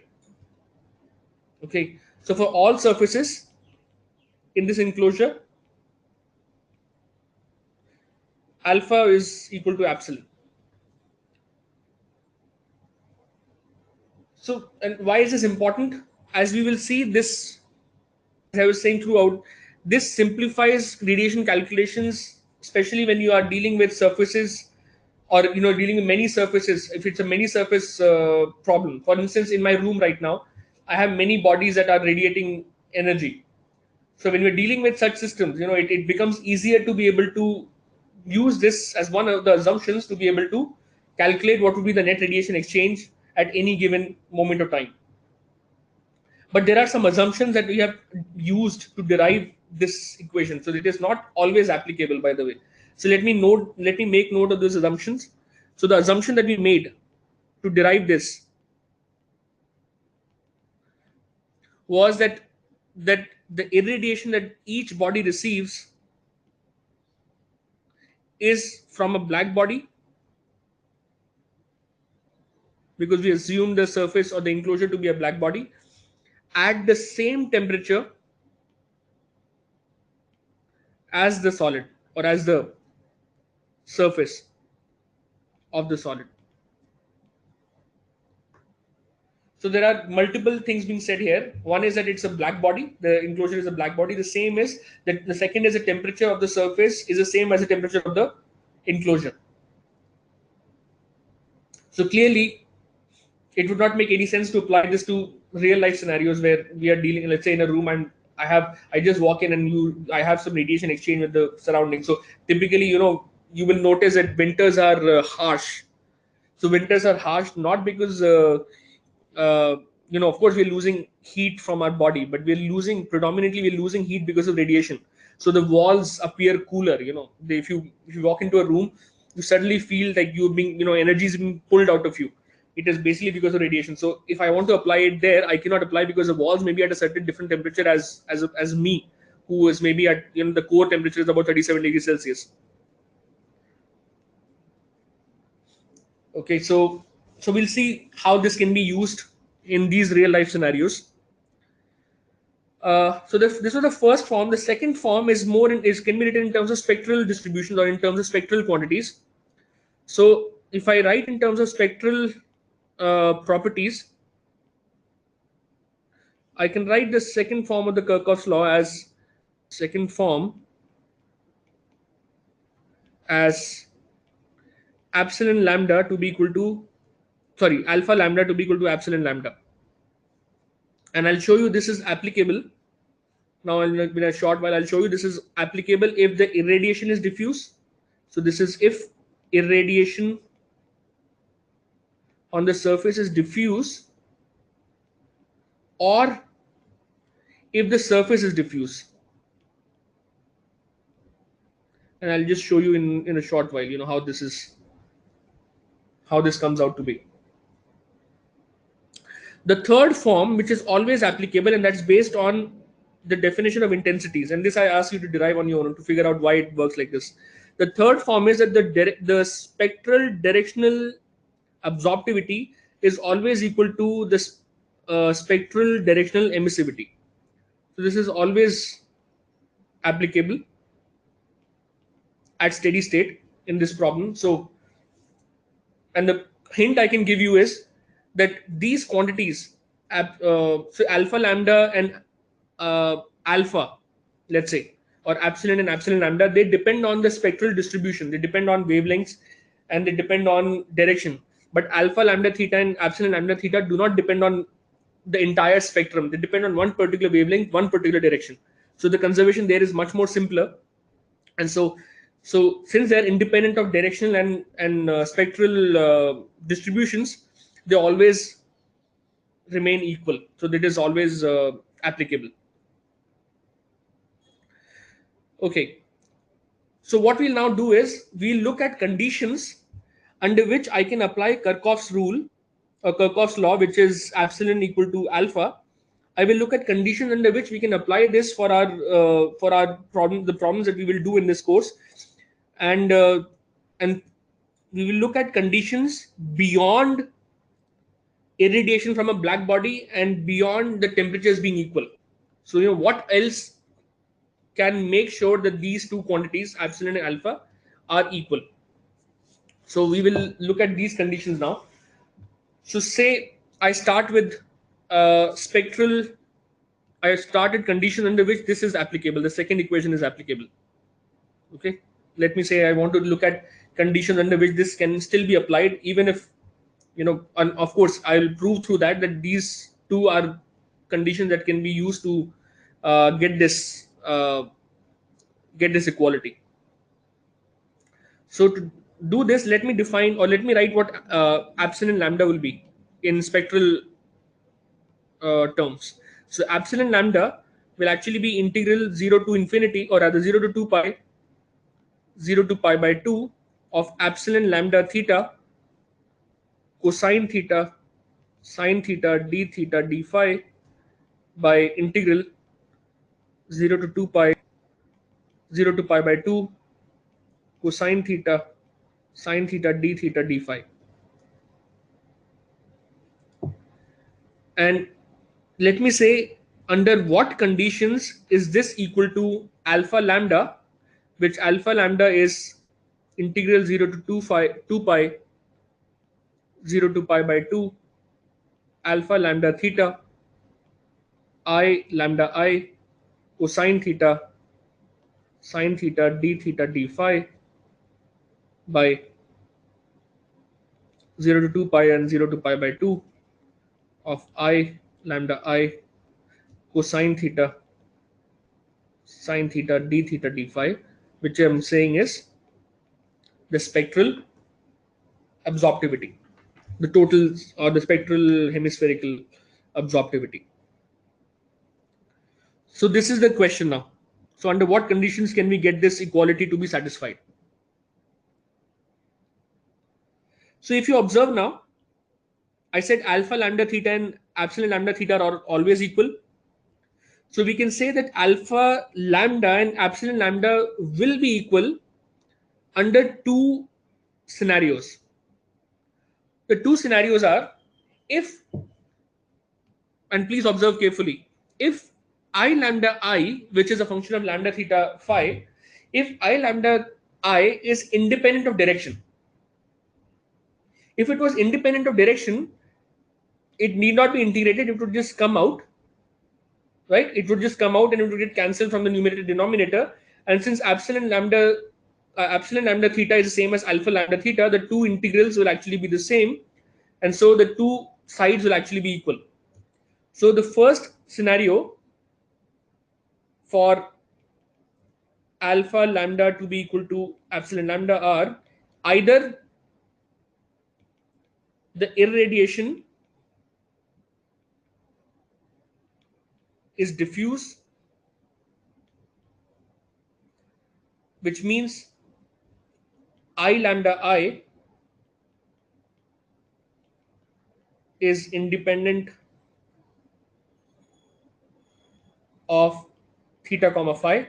Okay, so for all surfaces in this enclosure, alpha is equal to epsilon. So, and why is this important? As we will see, this, as I was saying throughout, this simplifies radiation calculations, especially when you are dealing with surfaces, or dealing with many surfaces. If it's a many surface problem, for instance, in my room right now, I have many bodies that are radiating energy. So when we're dealing with such systems, it becomes easier to be able to use this as one of the assumptions to be able to calculate what would be the net radiation exchange at any given moment of time. But there are some assumptions that we have used to derive this equation, so it is not always applicable, by the way. So let me make note of those assumptions. So the assumption that we made to derive this was that the irradiation that each body receives is from a black body, because we assume the surface or the enclosure to be a black body, at the same temperature as the solid, or as the surface of the solid. So there are multiple things being said here. One is that it's a black body, the enclosure is a black body. The same is that the second is the temperature of the surface is the same as the temperature of the enclosure. So clearly, it would not make any sense to apply this to real life scenarios where we are dealing, let's say, in a room, and I just walk in and I have some radiation exchange with the surroundings. So typically, you will notice that winters are harsh. So winters are harsh not because uh, of course we're losing heat from our body, but we're losing heat because of radiation. So the walls appear cooler. If you walk into a room, you suddenly feel like you're being, energy is being pulled out of you. It is basically because of radiation. So if I want to apply it there, I cannot apply, because the walls may be at a certain different temperature as me, who is maybe at, the core temperature is about 37 degrees Celsius. Okay, so we'll see how this can be used in these real life scenarios. So this was the first form. The second form is can be written in terms of spectral distributions, or in terms of spectral quantities. So if I write in terms of spectral properties, I can write the second form of the Kirchhoff's law as second form as epsilon lambda to be equal to, sorry, alpha lambda to be equal to epsilon lambda. And I'll show you this is applicable. Now, in a short while, I'll show you this is applicable if the irradiation is diffuse. So this is if irradiation on the surface is diffuse, or if the surface is diffuse. And I'll just show you in a short while, how this comes out to be. The third form, which is always applicable, and that's based on the definition of intensities, and this I ask you to derive on your own to figure out why it works like this. The third form is that the spectral directional absorptivity is always equal to the spectral directional emissivity. So this is always applicable at steady state in this problem. And the hint I can give you is that these quantities, so alpha lambda and alpha, let's say, or epsilon and epsilon lambda, they depend on the spectral distribution. They depend on wavelengths, and they depend on direction. But alpha lambda theta and epsilon lambda theta do not depend on the entire spectrum. They depend on one particular wavelength, one particular direction. So the conservation there is much more simpler. And so since they're independent of directional and spectral distributions, they always remain equal. So that is always applicable. Okay. So what we'll now do is we'll look at conditions under which I can apply Kirchhoff's rule, or Kirchhoff's law, which is epsilon equal to alpha. I will look at conditions under which we can apply this for our problem, the problems that we will do in this course, and and we will look at conditions beyond irradiation from a black body and beyond the temperatures being equal. So what else can make sure that these two quantities, epsilon and alpha, are equal. So we will look at these conditions now. So say I start with spectral. I started condition under which this is applicable. The second equation is applicable. Okay. Let me say I want to look at conditions under which this can still be applied, even if, and of course I'll prove through that these two are conditions that can be used to get this equality. So to do this, let me define, or let me write what epsilon lambda will be in spectral terms. So epsilon lambda will actually be integral 0 to infinity, or rather 0 to 2 pi 0 to pi by 2 of epsilon lambda theta cosine theta sine theta d phi by integral 0 to 2 pi 0 to pi by 2 cosine theta sine theta d phi. And let me say under what conditions is this equal to alpha lambda, which alpha lambda is integral 0 to 2 pi 0 to pi by 2 alpha lambda theta I lambda I cosine theta sine theta d phi by 0 to 2 pi and 0 to pi by 2 of I lambda I cosine theta sine theta d phi, which I'm saying is the spectral absorptivity, the total or the spectral hemispherical absorptivity. So this is the question now. So under what conditions can we get this equality to be satisfied? So if you observe now, I said alpha lambda theta and epsilon lambda theta are always equal. So we can say that alpha lambda and epsilon lambda will be equal under two scenarios. The two scenarios are if, and please observe carefully, if I lambda I, which is a function of lambda theta phi, if I lambda I is independent of direction. If it was independent of direction, it need not be integrated, it would just come out, right? It would just come out and it would get cancelled from the numerator denominator. And since epsilon lambda theta is the same as alpha lambda theta, the two integrals will actually be the same. And so the two sides will actually be equal. So the first scenario for alpha lambda to be equal to epsilon lambda are either the irradiation is diffuse, which means I lambda I is independent of theta comma phi.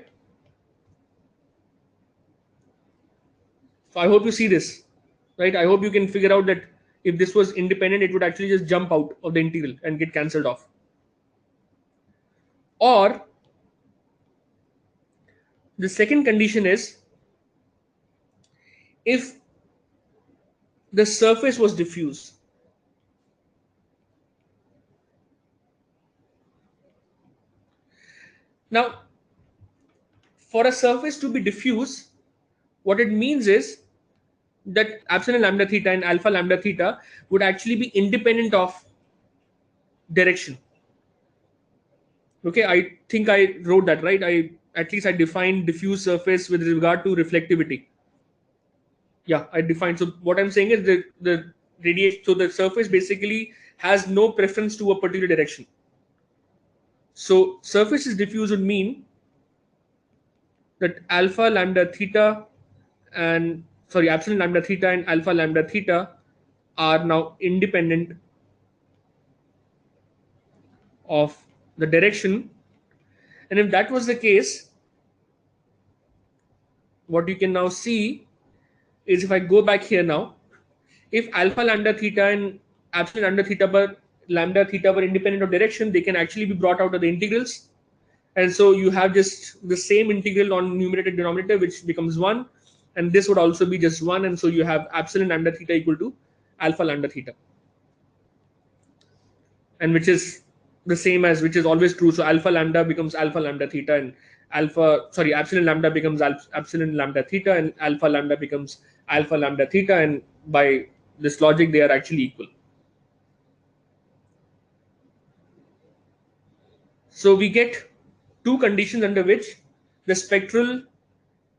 So I hope you see this, right? I hope you can figure out that if this was independent, it would actually just jump out of the integral and get cancelled off. Or the second condition is if the surface was diffuse. Now, for a surface to be diffuse, what it means is that epsilon lambda theta and alpha lambda theta would actually be independent of direction. Okay, I think I wrote that right. I defined diffuse surface with regard to reflectivity. Yeah, I defined. So what I'm saying is the radiation. So the surface basically has no preference to a particular direction. So surface is diffuse would mean that alpha lambda theta and epsilon lambda theta and alpha lambda theta are now independent of the direction. And if that was the case, what you can now see is if I go back here now, if alpha lambda theta and epsilon lambda theta were independent of direction, they can actually be brought out of the integrals. And so you have just the same integral on numerator denominator, which becomes 1. And this would also be just 1. And so you have epsilon lambda theta equal to alpha lambda theta. And which is the same as, which is always true. So alpha lambda becomes alpha lambda theta and epsilon lambda becomes epsilon lambda theta and alpha lambda becomes alpha lambda theta. And by this logic, they are actually equal. So we get two conditions under which the spectral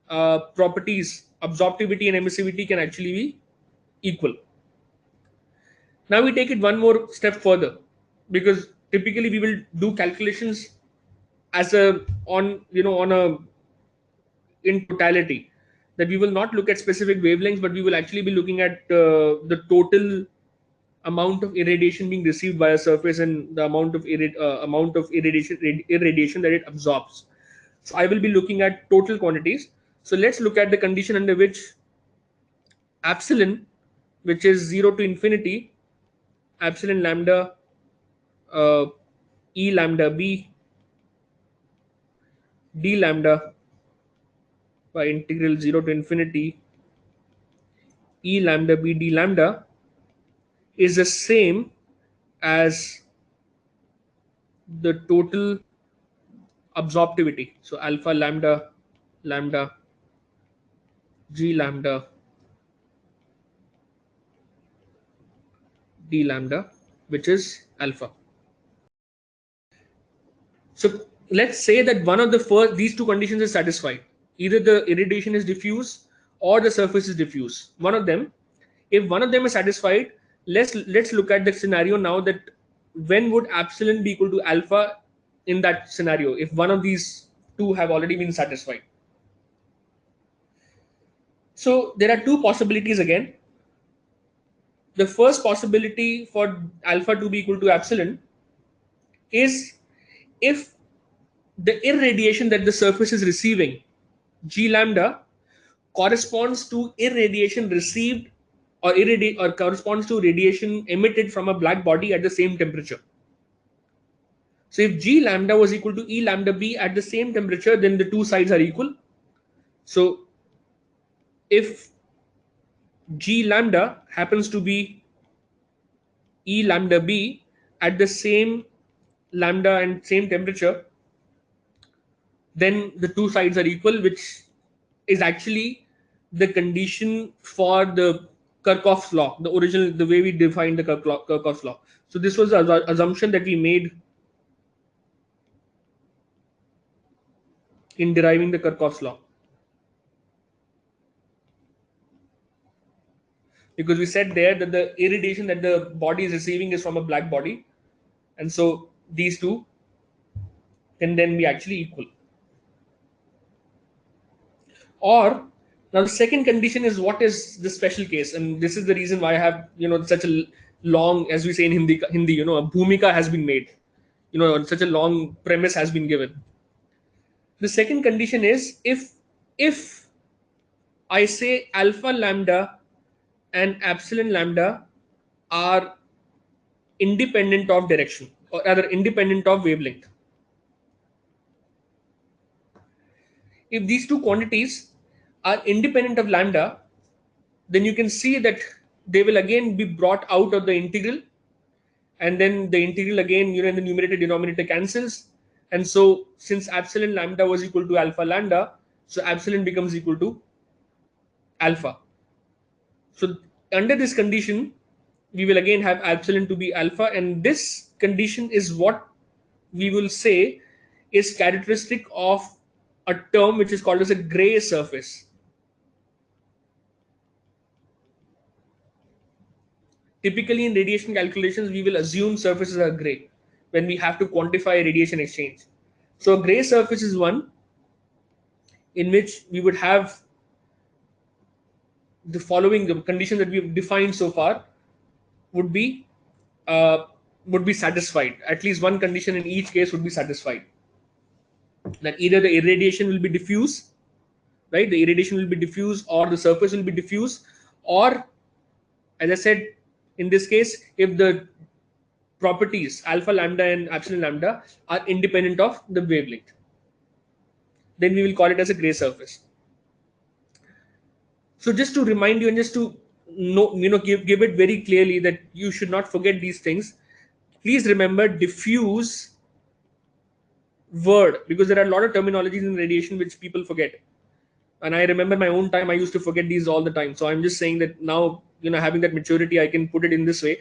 properties, absorptivity and emissivity, can actually be equal. Now we take it one more step further, because typically we will do calculations as a on a in totality. that we will not look at specific wavelengths, but we will actually be looking at the total amount of irradiation being received by a surface and the amount of irradiation that it absorbs. So I will be looking at total quantities. So let's look at the condition under which epsilon, which is 0 to infinity, epsilon lambda uh, e lambda b d lambda by integral 0 to infinity e lambda b d lambda is the same as the total absorptivity. So alpha lambda lambda g lambda d lambda, which is alpha. So let's say that one of the first these two conditions is satisfied. Either the irradiation is diffuse or the surface is diffuse. One of them. If one of them is satisfied, let's look at the scenario now, that when would epsilon be equal to alpha in that scenario if one of these two have already been satisfied. So there are two possibilities again. The first possibility for alpha to be equal to epsilon is if the irradiation that the surface is receiving, g lambda, corresponds to irradiation received or corresponds to radiation emitted from a black body at the same temperature. So if g lambda was equal to e lambda b at the same temperature, then the two sides are equal. So if g lambda happens to be e lambda b at the same lambda and same temperature, then the two sides are equal, which is actually the condition for the Kirchhoff's law, the original, the way we defined the Kirchhoff's law. So this was the assumption that we made in deriving the Kirchhoff's law, because we said there that the irradiation that the body is receiving is from a black body, and so these two can then be actually equal. Or now the second condition is what is the special case, and this is the reason why I have such a long, as we say in Hindi, a bhumika has been made, such a long premise has been given. The second condition is if I say alpha lambda and epsilon lambda are independent of direction, or rather independent of wavelength. If these two quantities are independent of lambda, then you can see that they will again be brought out of the integral, and then the integral again, in the numerator denominator cancels, and so since epsilon lambda was equal to alpha lambda, so epsilon becomes equal to alpha. So under this condition, we will again have epsilon to be alpha, and this condition is what we will say is characteristic of a term which is called as a gray surface. Typically in radiation calculations, we will assume surfaces are gray when we have to quantify radiation exchange. So a gray surface is one in which we would have the following, the condition that we've defined so far would be uh, satisfied. At least one condition in each case would be satisfied. That either the irradiation will be diffuse, right? The irradiation will be diffuse, or the surface will be diffuse, or, as I said, in this case, if the properties alpha lambda and epsilon lambda are independent of the wavelength, then we will call it as a gray surface. So just to remind you and just to give it very clearly that you should not forget these things, please remember diffuse word, because there are a lot of terminologies in radiation which people forget, and I remember my own time I used to forget these all the time. So I'm just saying that now, having that maturity, I can put it in this way.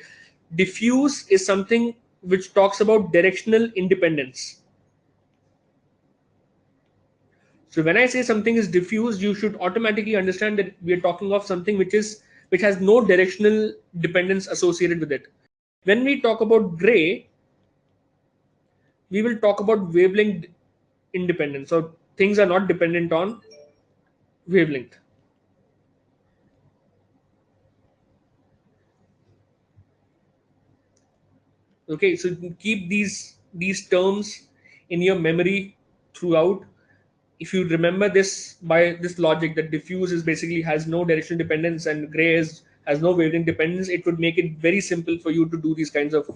Diffuse is something which talks about directional independence. So when I say something is diffuse, you should automatically understand that we are talking of something which has no directional dependence associated with it. When we talk about gray, we will talk about wavelength independence. So things are not dependent on wavelength. Okay, so keep these terms in your memory throughout. If you remember this by this logic, that diffuse is basically has no directional dependence and gray has no wavelength dependence, it would make it very simple for you to do these kinds of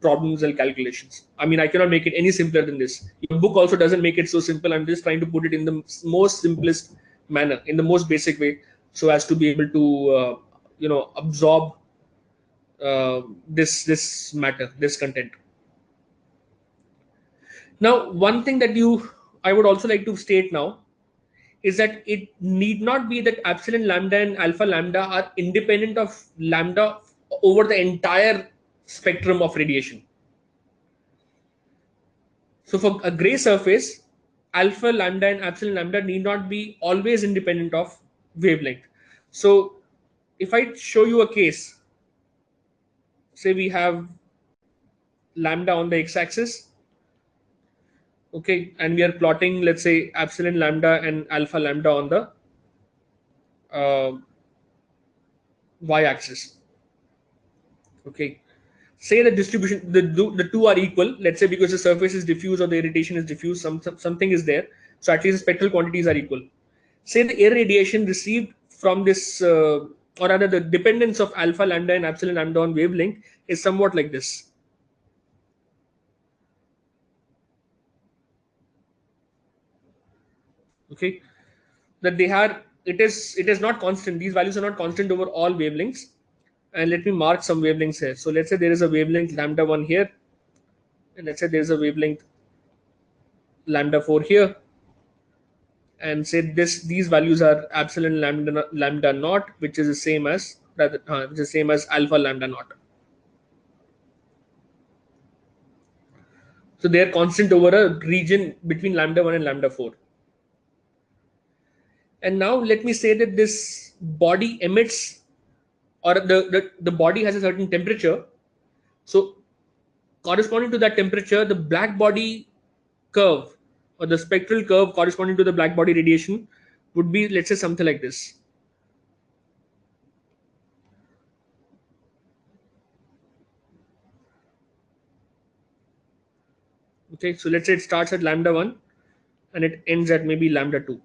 problems and calculations. I mean, I cannot make it any simpler than this. Your book also doesn't make it so simple. I'm just trying to put it in the most simplest manner, in the most basic way, so as to be able to absorb this matter, this content. Now, one thing that I would also like to state now is that it need not be that epsilon lambda and alpha lambda are independent of lambda over the entire spectrum of radiation. So for a gray surface, alpha lambda and epsilon lambda need not be always independent of wavelength. So if I show you a case, say we have lambda on the x-axis, okay, and we are plotting, let's say, epsilon lambda and alpha lambda on the uh, y-axis. Okay, say the distribution, the two are equal. Let's say because the surface is diffuse or the irradiation is diffuse, something is there. So at least the spectral quantities are equal. Say the irradiation received from this, or rather, the dependence of alpha lambda and epsilon lambda on wavelength is somewhat like this. Okay, that they are, it is not constant. These values are not constant over all wavelengths. And let me mark some wavelengths here. So let's say there is a wavelength lambda 1 here, and let's say there is a wavelength lambda 4 here, and say these values are epsilon lambda naught, which is the same as alpha lambda naught. So they are constant over a region between lambda 1 and lambda 4. And now let me say that this body emits, or the body has a certain temperature. So corresponding to that temperature, the black body curve, or the spectral curve corresponding to the black body radiation, would be, let's say, something like this. Okay, so let's say it starts at lambda 1 and it ends at maybe lambda 2.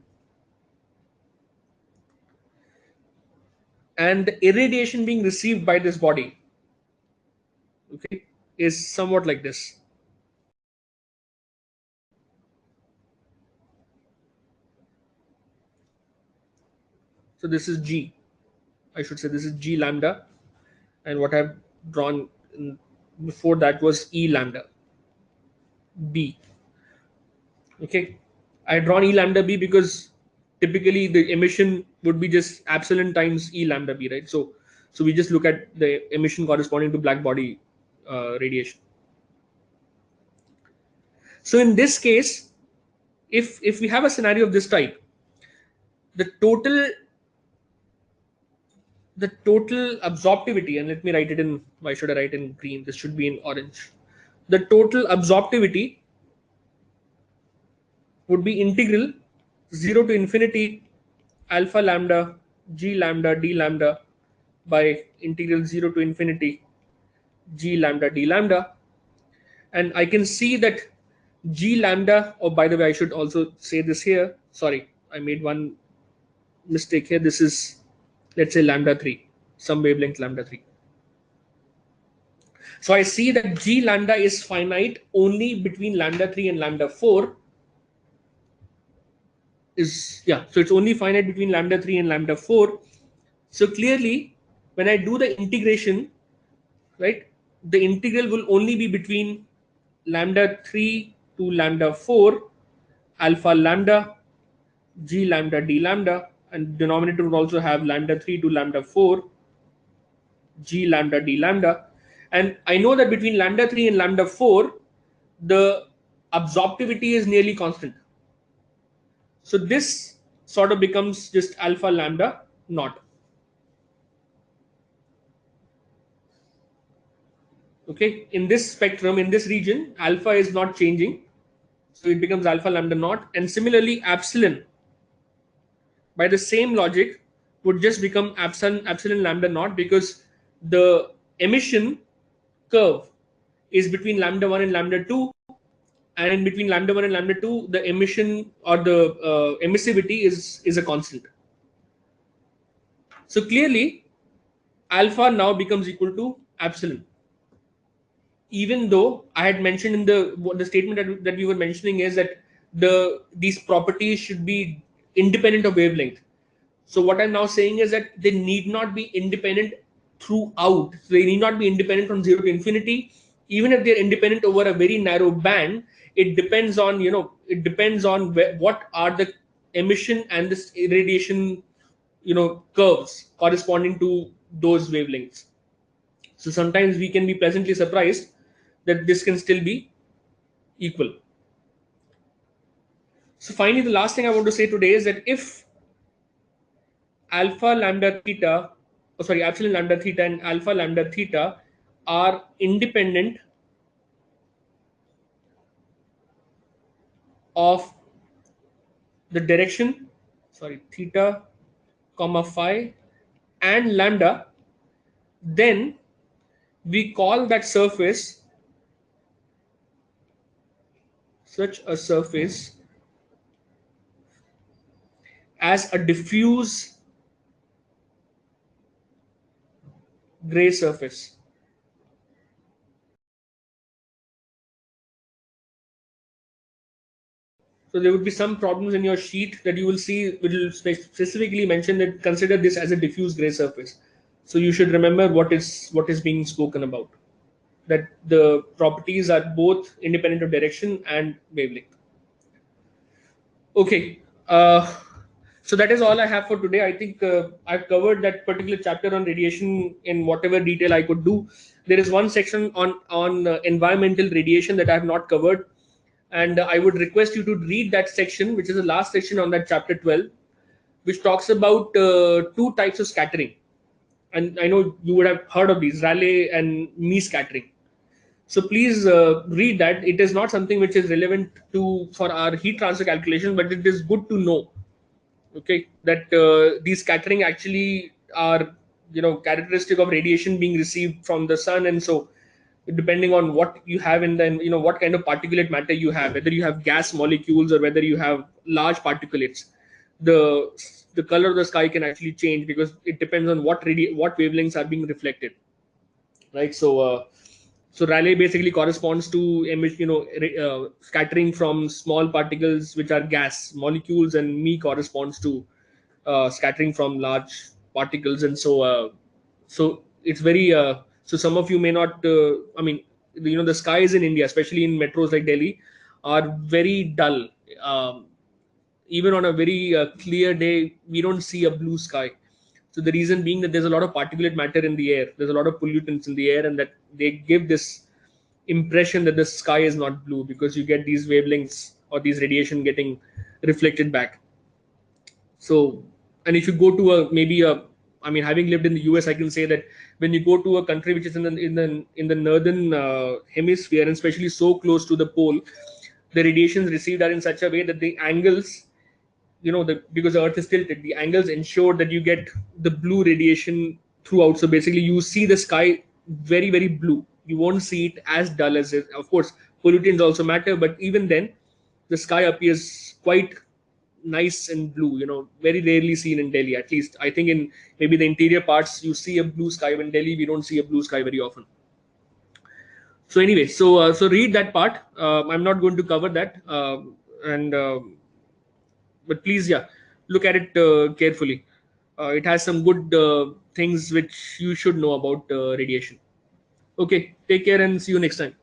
And the irradiation being received by this body, okay, is somewhat like this. So this is G. I should say this is G lambda, and what I've drawn before that was E lambda B. Okay, I drawn E lambda B because typically the emission would be just epsilon times E lambda B, right? So we just look at the emission corresponding to black body radiation. So in this case, if we have a scenario of this type, the total absorptivity, and let me write it in, why should I write in green? This should be in orange. The total absorptivity would be integral 0 to infinity alpha lambda g lambda d lambda by integral 0 to infinity g lambda d lambda. And I can see that g lambda, oh, by the way, I should also say this here. Sorry, I made one mistake here. This is, let's say, lambda 3, some wavelength lambda 3. So I see that G lambda is finite only between lambda 3 and lambda 4. So it's only finite between lambda 3 and lambda 4. So clearly, when I do the integration, right, the integral will only be between lambda 3 to lambda 4, alpha lambda, G lambda d lambda, and denominator would also have lambda 3 to lambda 4, G lambda d lambda. And I know that between lambda 3 and lambda 4, the absorptivity is nearly constant. So this sort of becomes just alpha lambda naught. Okay, in this spectrum, in this region, alpha is not changing. So it becomes alpha lambda naught. And similarly, epsilon, by the same logic, would just become epsilon lambda naught, because the emission curve is between lambda 1 and lambda 2, and in between lambda 1 and lambda 2 the emission or the emissivity is a constant. So clearly alpha now becomes equal to epsilon, even though I had mentioned in the statement that we were mentioning is that these properties should be independent of wavelength. So what I'm now saying is that they need not be independent throughout. So they need not be independent from 0 to infinity. Even if they're independent over a very narrow band, it depends on what are the emission and this radiation curves corresponding to those wavelengths. So sometimes we can be pleasantly surprised that this can still be equal. So finally, the last thing I want to say today is that if alpha lambda theta, epsilon lambda theta and alpha lambda theta are independent of the direction, theta, comma phi and lambda, then we call that surface such a surface as a diffuse gray surface. So there would be some problems in your sheet that you will see will specifically mention that consider this as a diffuse gray surface. So you should remember what is being spoken about. That the properties are both independent of direction and wavelength. Okay. So that is all I have for today. I think I've covered that particular chapter on radiation in whatever detail I could do. There is one section on environmental radiation that I have not covered, and I would request you to read that section, which is the last section on that chapter 12, which talks about two types of scattering. And I know you would have heard of these, Rayleigh and Mie scattering. So please read that. It is not something which is relevant to for our heat transfer calculation, but it is good to know. Okay, that these scattering actually are characteristic of radiation being received from the sun, and so depending on what you have in the what kind of particulate matter you have, whether you have gas molecules or whether you have large particulates, the the color of the sky can actually change because it depends on what wavelengths are being reflected, right? So Rayleigh basically corresponds to scattering from small particles which are gas molecules, and Mie corresponds to scattering from large particles. And so it's very so some of you may not I mean, the skies in India, especially in metros like Delhi, are very dull. Even on a very clear day, we don't see a blue sky. So the reason being that there's a lot of particulate matter in the air, there's a lot of pollutants in the air, and that they give this impression that the sky is not blue because you get these wavelengths or these radiation getting reflected back. So, and if you go to I mean, having lived in the US, I can say that when you go to a country which is in the northern hemisphere, and especially so close to the pole, the radiations received are in such a way that the angles, because the Earth is tilted, the angles ensure that you get the blue radiation throughout. So basically, you see the sky very, very blue. You won't see it as dull as it. Of course, pollutants also matter, but even then, the sky appears quite nice and blue. Very rarely seen in Delhi. At least I think in maybe the interior parts you see a blue sky. In Delhi, we don't see a blue sky very often. So anyway, so read that part. I'm not going to cover that, and but please, yeah, look at it carefully. It has some good things which you should know about radiation. Okay, take care and see you next time.